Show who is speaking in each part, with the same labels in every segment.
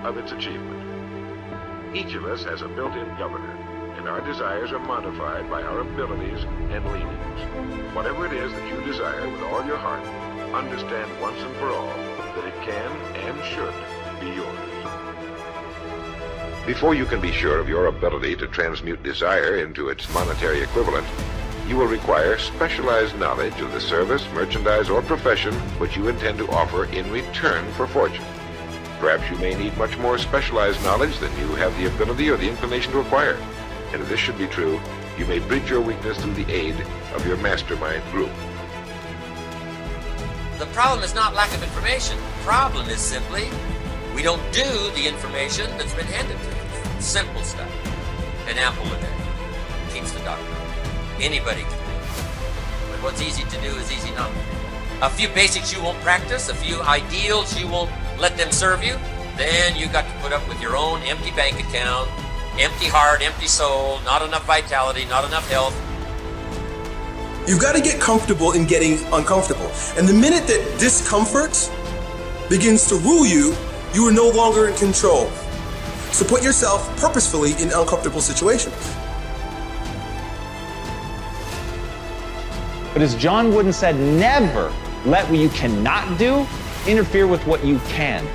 Speaker 1: of its achievement. Each of us has a built-in governor, and our desires are modified by our abilities and leanings. Whatever it is that you desire with all your heart, understand once and for all that it can and should be yours. Before you can be sure of your ability to transmute desire into its monetary equivalent, you will require specialized knowledge of the service, merchandise, or profession which you intend to offer in return for fortune. Perhaps you may need much more specialized knowledge than you have the ability or the inclination to acquire. And if this should be true, you may bridge your weakness through the aid of your mastermind group.
Speaker 2: The problem is not lack of information. The problem is simply we don't do the information that's been handed to us. Simple stuff. An apple a day keeps the doctor. Anybody can do it. But what's easy to do is easy not to do. A few basics you won't practice, a few ideals you won't let them serve you, then you got to put up with your own empty bank account, empty heart, empty soul, not enough vitality, not enough health.
Speaker 3: You've got to get comfortable in getting uncomfortable. And the minute that discomfort begins to rule you, you are no longer in control. So put yourself purposefully in uncomfortable situations.
Speaker 4: But as John Wooden said, never let what you cannot do interfere with what you can.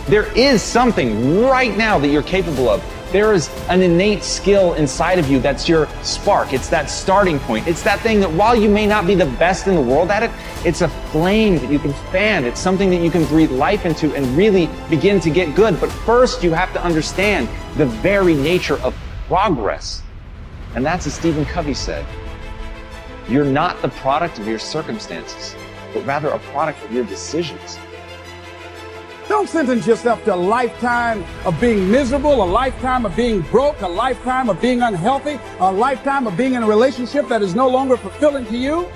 Speaker 4: There is something right now that you're capable of. There is an innate skill inside of you that's your spark. It's that starting point. It's that thing that while you may not be the best in the world at it, it's a flame that you can fan. It's something that you can breathe life into and really begin to get good. But first, you have to understand the very nature of progress. And that's as Stephen Covey said. You're not the product of your circumstances, but rather a product of your decisions.
Speaker 5: Don't sentence yourself to a lifetime of being miserable, a lifetime of being broke, a lifetime of being unhealthy, a lifetime of being in a relationship that is no longer fulfilling to you,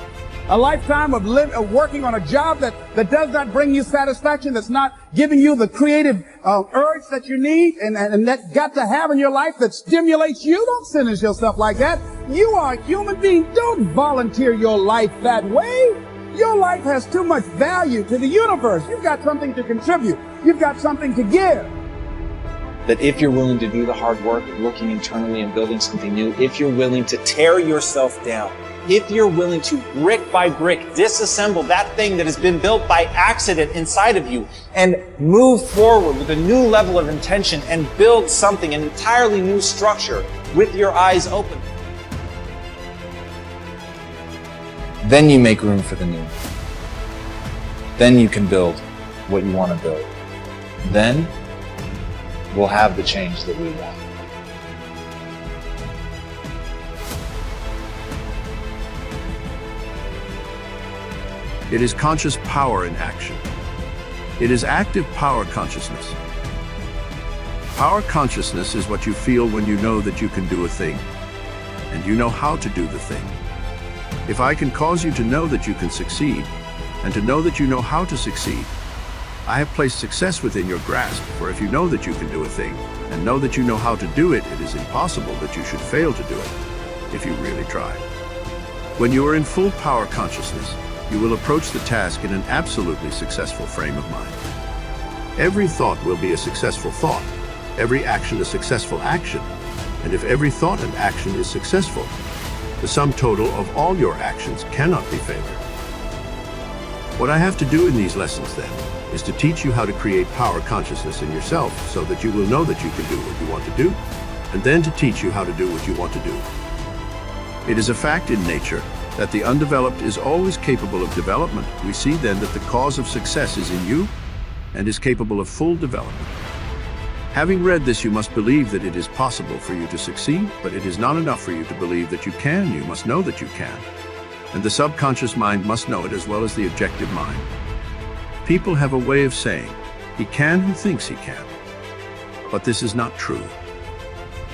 Speaker 5: a lifetime of working on a job that does not bring you satisfaction, that's not giving you the creative urge that you need and that got to have in your life that stimulates you. Don't sentence yourself like that. You are a human being. Don't volunteer your life that way. Your life has too much value to the universe. You've got something to contribute. You've got something to give.
Speaker 4: That if you're willing to do the hard work of looking internally and building something new, if you're willing to tear yourself down, if you're willing to brick by brick disassemble that thing that has been built by accident inside of you and move forward with a new level of intention and build something, an entirely new structure with your eyes open, then you make room for the new. Then you can build what you want to build. Then we'll have the change that we want.
Speaker 6: It is conscious power in action. It is active power consciousness. Power consciousness is what you feel when you know that you can do a thing, and you know how to do the thing. If I can cause you to know that you can succeed, and to know that you know how to succeed, I have placed success within your grasp, for if you know that you can do a thing, and know that you know how to do it, it is impossible that you should fail to do it, if you really try. When you are in full power consciousness, you will approach the task in an absolutely successful frame of mind. Every thought will be a successful thought, every action a successful action, and if every thought and action is successful, the sum total of all your actions cannot be failure. What I have to do in these lessons, then, is to teach you how to create power consciousness in yourself so that you will know that you can do what you want to do, and then to teach you how to do what you want to do. It is a fact in nature that the undeveloped is always capable of development. We see then that the cause of success is in you and is capable of full development. Having read this, you must believe that it is possible for you to succeed, but it is not enough for you to believe that you can. You must know that you can. And the subconscious mind must know it as well as the objective mind. People have a way of saying, he can who thinks he can. But this is not true.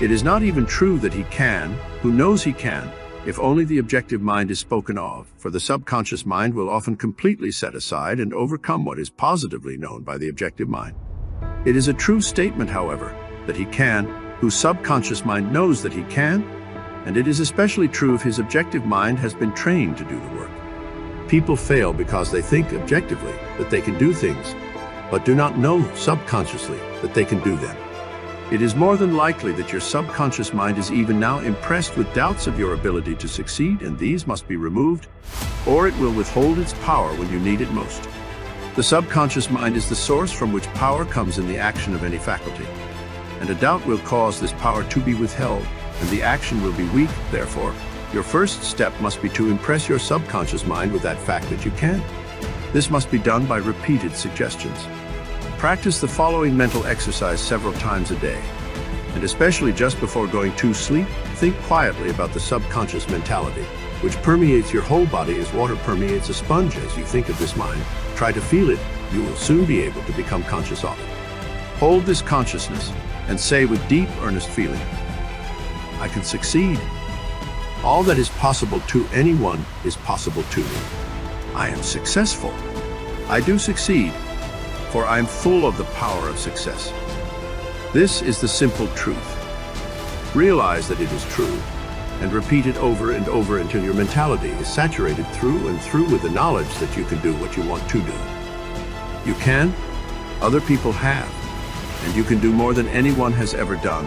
Speaker 6: It is not even true that he can who knows he can, if only the objective mind is spoken of, for the subconscious mind will often completely set aside and overcome what is positively known by the objective mind. It is a true statement, however, that he can, whose subconscious mind knows that he can, and it is especially true if his objective mind has been trained to do the work. People fail because they think objectively that they can do things, but do not know subconsciously that they can do them. It is more than likely that your subconscious mind is even now impressed with doubts of your ability to succeed, and these must be removed, or it will withhold its power when you need it most. The subconscious mind is the source from which power comes in the action of any faculty, and a doubt will cause this power to be withheld, and the action will be weak. Therefore, your first step must be to impress your subconscious mind with that fact that you can. This must be done by repeated suggestions. Practice the following mental exercise several times a day, and especially just before going to sleep, think quietly about the subconscious mentality, which permeates your whole body as water permeates a sponge. As you think of this mind, try to feel it. You will soon be able to become conscious of it. Hold this consciousness and say with deep, earnest feeling, I can succeed. All that is possible to anyone is possible to me. I am successful. I do succeed, for I am full of the power of success. This is the simple truth. Realize that it is true, and repeat it over and over until your mentality is saturated through and through with the knowledge that you can do what you want to do. You can, other people have, and you can do more than anyone has ever done.